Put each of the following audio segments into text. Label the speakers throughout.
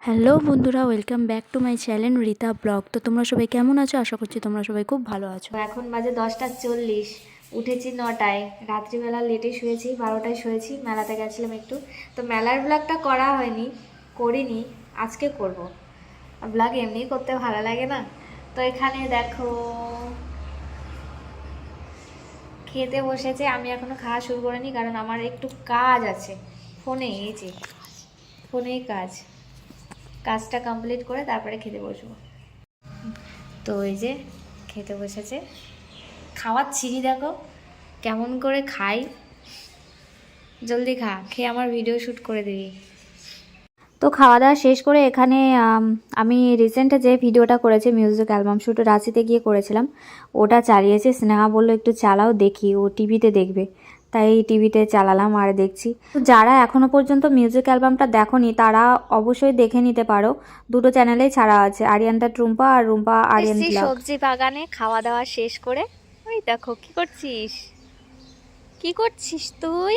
Speaker 1: Hello বন্ধুরা, welcome back to my channel Rita blog. তো তোমরা সবাই কেমন আছো? আশা করছি তোমরা সবাই খুব ভালো আছো।
Speaker 2: এখন বাজে 10টা 40, উঠেছি 9টায়। রাত্রিবেলা লেটে শুয়েছি, 12টায় শুয়েছি। মেলাতে গেছিলাম একটু, তো মেলার ব্লগটা করা হয়নি, করিনি, আজকে করব। ব্লগ এমনি করতে ভালো লাগে না। তো এখানে দেখো খেতে বসেছে, আমি এখনো খাওয়া শুরু করিনি কারণ আমার একটু কাজ আছে ফোনে। এই যে ফোনেই কাজটা কমপ্লিট করে তারপরে খেতে বসবো। তো এই যে খেতে বসেছে, খাওয়ার ছিঁড়ি দেখো কেমন করে খাই। জলদি খা, খেয়ে আমার ভিডিও শ্যুট করে দিবি।
Speaker 1: তো খাওয়া দাওয়া শেষ করে এখানে আমি রিসেন্ট যে ভিডিওটা করেছি মিউজিক অ্যালবাম শ্যুট রাঁচিতে গিয়ে করেছিলাম, ওটা চালিয়েছি। স্নেহা বললো একটু চালাও, দেখি, ও টিভিতে দেখবে, তাই টিভিতে চালালাম আর দেখছি। তো যারা এখনও পর্যন্ত মিউজিক অ্যালবামটা দেখোনি তারা অবশ্যই দেখে নিতে পারো, দুটো চ্যানেলেই ছাড়া আছে, আরিয়ান দা টুম্পা আর রুম্পা আরিয়ান ব্লগ।
Speaker 2: সবজি বাগানে খাওয়া দাওয়া শেষ করে ওই দেখো কি করছিস, কি করছিস তুই?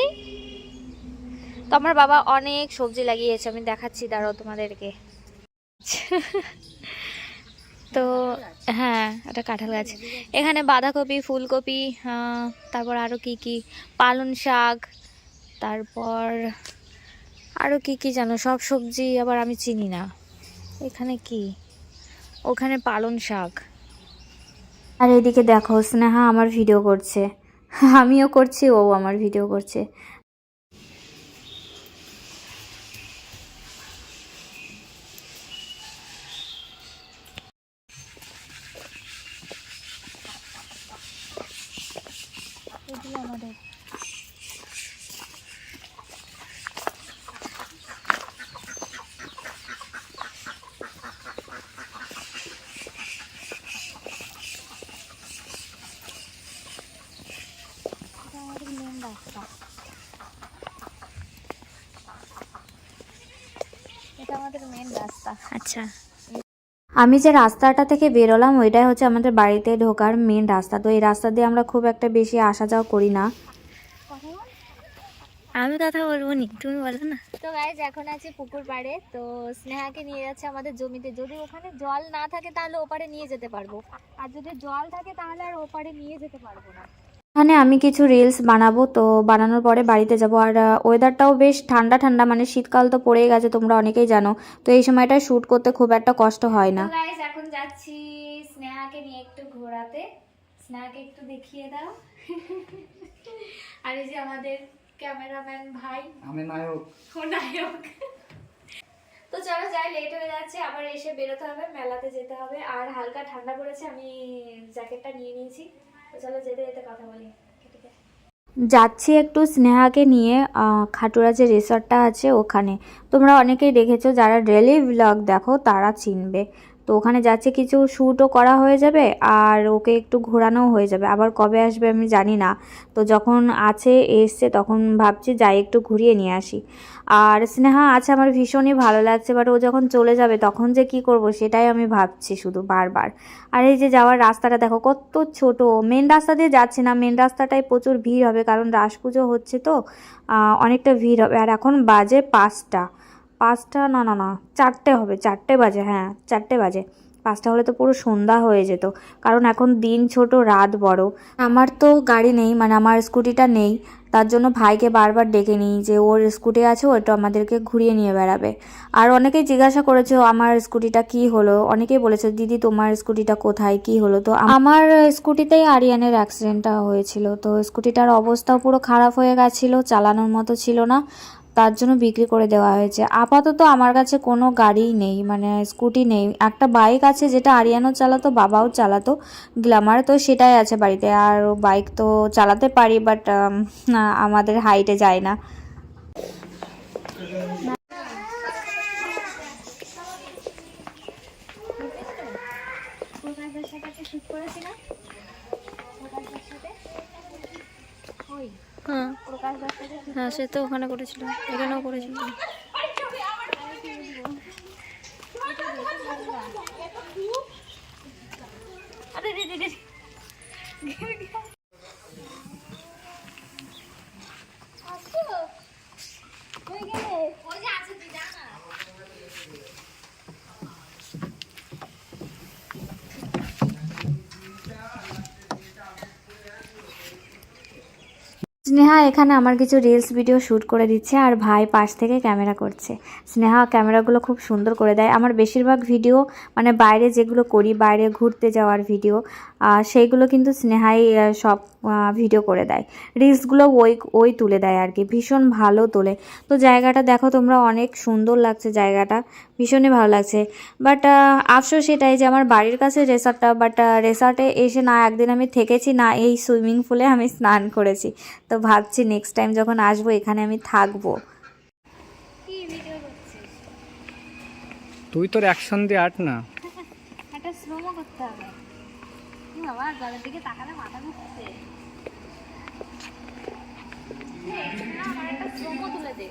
Speaker 2: তো আমার বাবা অনেক সবজি লাগিয়েছে, আমি দেখাচ্ছি, দাঁড়াও তোমাদেরকে। তো হ্যাঁ, এটা কাঁঠাল গাছ। এখানে বাঁধাকপি, ফুলকপি, তারপর আরও কি কি, পালং শাক, তারপর আরও কি কি জানো, সব সবজি আবার আমি চিনি না। এখানে কি, ওখানে পালং শাক।
Speaker 1: আর এদিকে দেখো স্নেহা আমার ভিডিও করছে, আমিও করছি, ও আমার ভিডিও করছে।
Speaker 2: এগুলো আমাদের মেন রাস্তা, এটা আমাদের মেন রাস্তা।
Speaker 1: আচ্ছা, আমি যে রাস্তাটা থেকে বেরোলাম ওইটাই হচ্ছে আমাদের বাড়িতে ঢোকার মেন রাস্তা। তো এই রাস্তা দিয়ে আমরা খুব একটা বেশি আসা যাওয়া করি না।
Speaker 2: আমি কথা বলবো নি, তুমি বলো না। তো গাইজ এখন আছি পুকুর পাড়ে, তো স্নেহাকে নিয়ে যাচ্ছে আমাদের জমিতে। যদি ওখানে জল না থাকে তাহলে ওপারে নিয়ে যেতে পারবো, আর যদি জল থাকে তাহলে আর ওপারে নিয়ে যেতে পারবো না।
Speaker 1: এখানে আমি কিছু রিলস বানাবো, তো বানানোর পরে বাড়িতে যাব। আর ওয়েদারটাও বেশ ঠান্ডা ঠান্ডা, মানে শীতকাল তো পড়েই গেছে, তোমরা অনেকেই জানো। তো এই সময়টা শ্যুট করতে খুব একটা কষ্ট হয় না।
Speaker 2: তো গাইজ এখন যাচ্ছি স্নেহাকে নিয়ে একটু ঘোরাতে। স্নেহাকে একটু দেখিয়ে দাও। আর এই যে আমাদের ক্যামেরাম্যান ভাই, আমি নায়ক, ও নায়ক। তো চলো যাই, লেট হয়ে যাচ্ছে, আবার এসে বেরোতে হবে, মেলাতে যেতে হবে। আর হালকা ঠান্ডা পড়েছে, আমি জ্যাকেটটা নিয়ে নিয়েছি। তো চলো যেতে যেতে কথা বলি।
Speaker 1: যাচ্ছি একটু স্নেহাকে নিয়ে খাটুরা যে রিসর্টটা আছে ওখানে। তোমরা অনেকেই দেখেছো, যারা ডেলি ব্লগ দেখো তারা চিনবে। তো ওখানে যাচ্ছে, কিছু শ্যুটও করা হয়ে যাবে আর ওকে একটু ঘোরানোও হয়ে যাবে। আবার কবে আসবে আমি জানি না, তো যখন আছে এসছে তখন ভাবছি যাই একটু ঘুরিয়ে নিয়ে আসি। আর স্নেহা আছে, আমার ভীষণই ভালো লাগছে, বাট ও যখন চলে যাবে তখন যে কি করব সেটাই আমি ভাবছি শুধু বারবার। আর এই যে যাওয়ার রাস্তাটা দেখো কত ছোট, মেন রাস্তা দিয়ে যাচ্ছে না, মেন রাস্তাটায় প্রচুর ভিড় হবে কারণ রাস পুজো হচ্ছে, তো অনেকটা ভিড় হবে। আর এখন বাজে 5টা, 5টা না না না 4টে হবে, 4টে বাজে, হ্যাঁ 4টে বাজে। 5টা হলে তো পুরো সন্ধ্যা হয়ে যেত, কারণ এখন দিন ছোট রাত বড়। আমার তো গাড়ি নেই, মানে আমার স্কুটিটা নেই, তার জন্য ভাইকে বারবার ডেকে নিই যে ওর স্কুটি আছে, ওটা আমাদেরকে ঘুরিয়ে নিয়ে বেড়াবে। আর অনেকেই জিজ্ঞাসা করেছে আমার স্কুটিটা কি হলো, অনেকেই বলেছে দিদি তোমার স্কুটিটা কোথায়, কি হলো। তো আমার স্কুটিতেই আরিয়ানের অ্যাক্সিডেন্টটা হয়েছিল, তো স্কুটিটার অবস্থাও পুরো খারাপ হয়ে গেছিলো, চালানোর মতো ছিল না, তার জন্য বিক্রি করে দেওয়া হয়েছে। আপাতত আমার কাছে কোনো গাড়িই নেই, মানে স্কুটি নেই। একটা বাইক আছে যেটা আরিয়ানও চালাতো, বাবাও চালাতো, গ্ল্যামার, তো সেটাই আছে বাড়িতে। আর বাইক তো চালাতে পারি, বাট আমাদের হাইটে যায় না।
Speaker 2: হ্যাঁ হ্যাঁ, সে তো ওখানে করেছিল, এখানেও করেছিল।
Speaker 1: স্নেহা এখানে আমার কিছু রিলস ভিডিও শ্যুট করে দিচ্ছে আর ভাই পাশ থেকে ক্যামেরা করছে। স্নেহা ক্যামেরাগুলো খুব সুন্দর করে দেয়। আমার বেশিরভাগ ভিডিও মানে বাইরে যেগুলো করি, বাইরে ঘুরতে যাওয়ার ভিডিও, সেইগুলো কিন্তু স্নেহাই সব ভিডিও করে দেয়। রিলসগুলো ওই তুলে দেয় আর কি, ভীষণ ভালো তোলে। তো জায়গাটা দেখো তোমরা, অনেক সুন্দর লাগছে জায়গাটা, ভীষণই ভালো লাগছে। বাট আফসোস এটাই যে আমার বাড়ির কাছে রেসর্টটা, বাট রেসর্টে এসে না একদিন আমি থেকেছি, না এই সুইমিং পুলে আমি স্নান করেছি। তো ভাবছি নেক্সট টাইম যখন আসবো এখানে আমি থাকবো।
Speaker 2: কি ভিডিও করছিস?
Speaker 3: তুই তোর অ্যাকশন দিয়ে আট না।
Speaker 2: একটা স্লোমো করতে হবে। বাবা জলের দিকে তাকালে মাথা ঘুরছে। আমার একটা স্লোমো তুলে দে।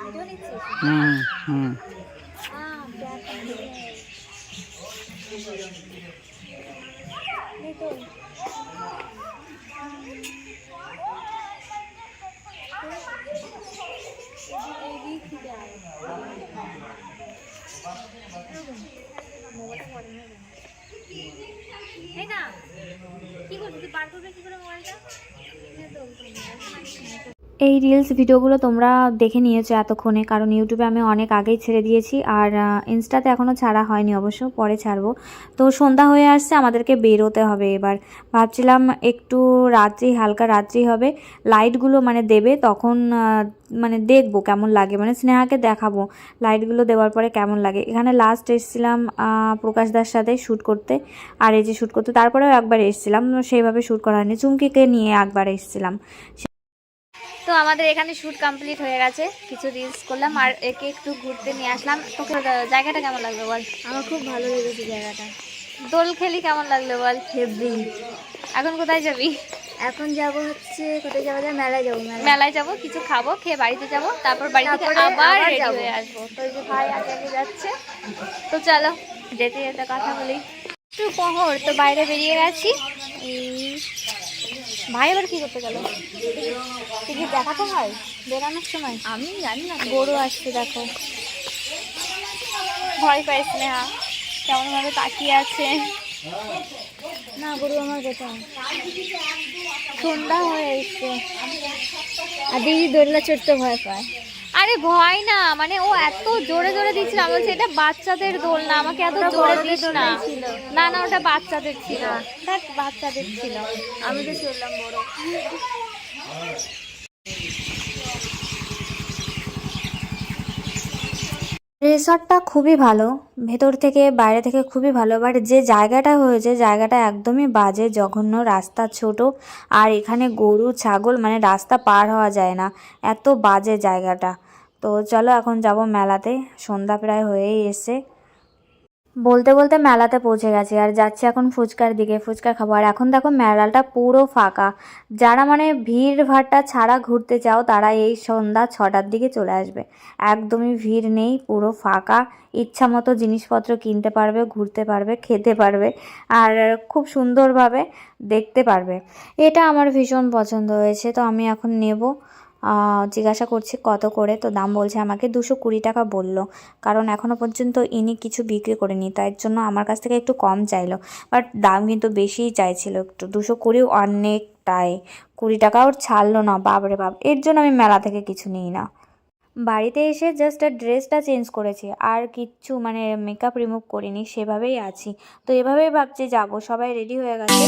Speaker 2: ভিডিও নিচ্ছিস?
Speaker 3: হুম হুম।
Speaker 2: এই না কি করবি, তুই বার করবে কি করে মোবাইলটা?
Speaker 1: এই রিলস ভিডিওগুলো তোমরা দেখে নিয়েছো এতক্ষণে, কারণ ইউটিউবে আমি অনেক আগেই ছেড়ে দিয়েছি, আর ইনস্টাতে এখনও ছাড়া হয়নি, অবশ্য পরে ছাড়বো। তো সন্ধ্যা হয়ে আসছে, আমাদেরকে বেরোতে হবে এবার। ভাবছিলাম একটু রাত্রি, হালকা রাত্রি হবে, লাইটগুলো মানে দেবে তখন মানে দেখবো কেমন লাগে, মানে স্নেহাকে দেখাবো লাইটগুলো দেওয়ার পরে কেমন লাগে। এখানে লাস্ট এসেছিলাম প্রকাশদার সাথে শ্যুট করতে, আর এই যে শ্যুট করতে, তারপরেও একবার এসেছিলাম, সেইভাবে শ্যুট করা হয়নি, চুমকিকে নিয়ে একবার এসেছিলাম।
Speaker 2: তো আমাদের এখানে শ্যুট কমপ্লিট হয়ে গেছে, কিছু রিলস করলাম আর একে একটু ঘুরতে নিয়ে আসলাম। তোকে জায়গাটা কেমন লাগলো বল?
Speaker 1: আমার খুব ভালো লেগেছে জায়গাটা।
Speaker 2: দোল খেলি কেমন লাগলো বল?
Speaker 1: হেভি।
Speaker 2: এখন কোথায় যাবি?
Speaker 1: এখন যাব হচ্ছে, কোথায় যাওয়া যায়, মেলায় যাবো।
Speaker 2: মেলায় যাব, কিছু খাবো, খেয়ে বাড়িতে যাব, তারপর বাড়ি থেকে আবার রেডি হয়ে আসবো। তো এই যে ভাই আগে আগে যাচ্ছে, তো চলো যেতে যেতে কথা বলি। একটু পহর তো বাইরে বেরিয়ে গেছি। ভাই এবার কি করতে গেল? টিকিট দেখাতে হয় বেরানোর সময়? আমি জানি না। গরু আসছে দেখো, ভয় পাই স্নেহা, কেমন ভাবে তাকিয়ে আছে।
Speaker 1: না গরু আমার যেতে হয়,
Speaker 2: সন্ধ্যা হয়ে এসছে।
Speaker 1: আর দিদি দোলনা চড়তে ভয় পায়।
Speaker 2: আরে ভয় না, মানে ও এত জোরে জোরে দিচ্ছিল, আমি বলছি এটা বাচ্চাদের দোল না, আমাকে এত জোরে দিস না। না না ওটা বাচ্চাদের ছিল, দেখ বাচ্চাদের ছিল,
Speaker 1: আমি তো চললাম বড়। রিসর্টটা খুবই ভালো, ভেতর থেকে বাইরে থেকে খুবই ভালো, বাট যে জায়গাটা হয়েছে জায়গাটা একদমই বাজে, জঘন্য, রাস্তা ছোট, আর এখানে গরু ছাগল, মানে রাস্তা পার হওয়া যায় না, এত বাজে জায়গাটা। তো চলো এখন যাব মেলাতে, সন্ধ্যা প্রায় হয়েই এসে। বলতে বলতে মেলাতে পৌঁছে গেছি, আর যাচ্ছি এখন ফুচকার দিকে, ফুচকা খাবো। আর এখন দেখো মেলাটা পুরো ফাঁকা, যারা মানে ভিড় ভাট্টা ছাড়া ঘুরতে চাও তারা এই সন্ধ্যা 6টার দিকে চলে আসবে, একদমই ভিড় নেই, পুরো ফাঁকা, ইচ্ছা মতো জিনিসপত্র কিনতে পারবে, ঘুরতে পারবে, খেতে পারবে, আর খুব সুন্দরভাবে দেখতে পারবে। এটা আমার ভীষণ পছন্দ হয়েছে, তো আমি এখন নেব। জিজ্ঞাসা করছি কত করে, তো দাম বলছে আমাকে 220 টাকা বললো, কারণ এখনও পর্যন্ত ইনি কিছু বিক্রি করেনি, তাই জন্য আমার কাছ থেকে একটু কম চাইলো, বাট দাম কিন্তু বেশিই চাইছিল একটু, 220 অনেকটাই, 20 টাকা ওর ছাড়লো না, বাপরে বাপ, এর জন্য আমি মেলা থেকে কিছু নিই না। বাড়িতে এসে জাস্ট ড্রেসটা চেঞ্জ করেছি, আর কিচ্ছু মানে মেকআপ রিমুভ করিনি, সেভাবেই আছি। তো এভাবেই ভাবছি যাব, সবাই রেডি হয়ে গেছে।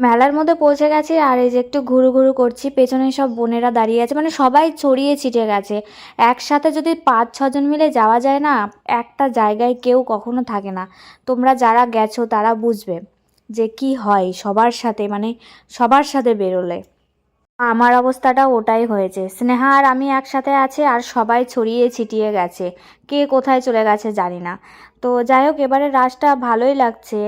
Speaker 1: মেলার মধ্যে পৌঁছে গেছি, আর এই যে একটু ঘুরু ঘুরু করছি, পেছনে সব বোনেরা দাঁড়িয়ে আছে, মানে সবাই ছড়িয়ে ছিটে গেছে। একসাথে যদি 5-6 জন মিলে যাওয়া যায় না, একটা জায়গায় কেউ কখনো থাকে না। তোমরা যারা গেছো তারা বুঝবে যে কি হয় সবার সাথে, মানে সবার সাথে বেরোলে। আমার অবস্থাটা ওটাই হয়েছে। স্নেহা আর আমি একসাথে আছি আর সবাই ছড়িয়ে ছিটিয়ে গেছে, কে কোথায় চলে গেছে জানি না। তো যাই হোক, এবারে রাসটা ভালোই লাগছে।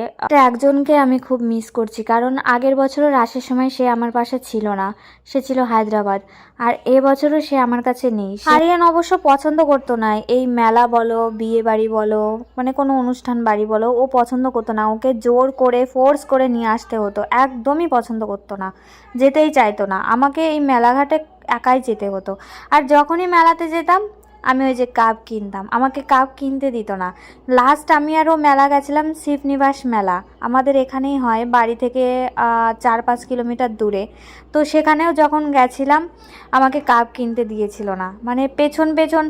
Speaker 1: একজনকে আমি খুব মিস করছি, কারণ আগের বছরও রাসের সময় সে আমার পাশে ছিল না, সে ছিল হায়দ্রাবাদ। আর এবছরও সে আমার কাছে নেই। আরিয়ান অবশ্য পছন্দ করতো না এই মেলা বলো, বিয়ে বাড়ি বলো, মানে কোনো অনুষ্ঠান বাড়ি বলো, ও পছন্দ করতো না। ওকে জোর করে ফোর্স করে নিয়ে আসতে হতো, একদমই পছন্দ করতো না, যেতেই চাইতো না। আমাকে এই মেলাঘাটে একাই যেতে হতো। আর যখনই মেলাতে যেতাম, আমি ওই যে কাপ কিনতাম, আমাকে কাপ কিনতে দিত না। লাস্ট আমি আরও মেলা গেছিলাম, শিবনিবাস মেলা, আমাদের এখানেই হয়, বাড়ি থেকে 4-5 কিলোমিটার দূরে। তো সেখানেও যখন গেছিলাম, আমাকে কাপ কিনতে দিয়েছিল না। মানে পেছন পেছন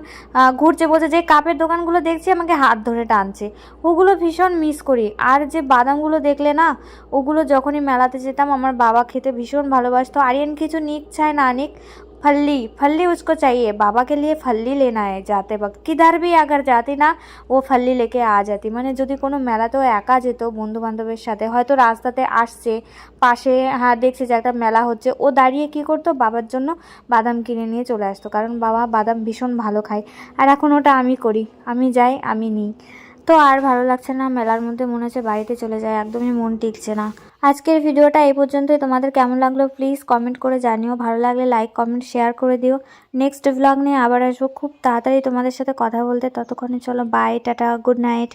Speaker 1: ঘুরছে, বলছে যে কাপের দোকানগুলো দেখছি আমাকে হাত ধরে টানছে। ওগুলো ভীষণ মিস করি। আর যে বাদামগুলো দেখলে না, ওগুলো যখনই মেলাতে যেতাম আমার বাবা খেতে ভীষণ ভালোবাসতো। आर्यन কিছু নিক চায় না নিক, फल्ली फल्ली उसको चाहिए, बाबा के लिए फल्ली लेना है जाते वक्त। किधर भी अगर जाती ना, ও फल्ली लेके आ जाती। মানে যদি কোনো মেলাতেও একা যেত বন্ধু বান্ধবের সাথে, হয়তো রাস্তাতে আসছে, পাশে হ্যাঁ দেখছে যে একটা মেলা হচ্ছে, ও দাঁড়িয়ে কি করতো, বাবার জন্য বাদাম কিনে নিয়ে চলে আসতো, কারণ বাবা বাদাম ভীষণ ভালো খায়। আর এখন ওটা আমি করি, আমি যাই, আমি নিই। তো আর ভালো লাগছে না, মেলার মধ্যে মনে হচ্ছে বাড়িতে চলে যায়, একদমই মন টিকছে না। আজকের ভিডিওটা এই পর্যন্তই। তোমাদের কেমন লাগলো প্লিজ কমেন্ট করে জানিও, ভালো লাগলে লাইক কমেন্ট শেয়ার করে দিও। নেক্সট ব্লগ নিয়ে আবার আসবো খুব তাড়াতাড়ি তোমাদের সাথে কথা বলতে। ততক্ষণে চলো বাই, টাটা, গুড নাইট।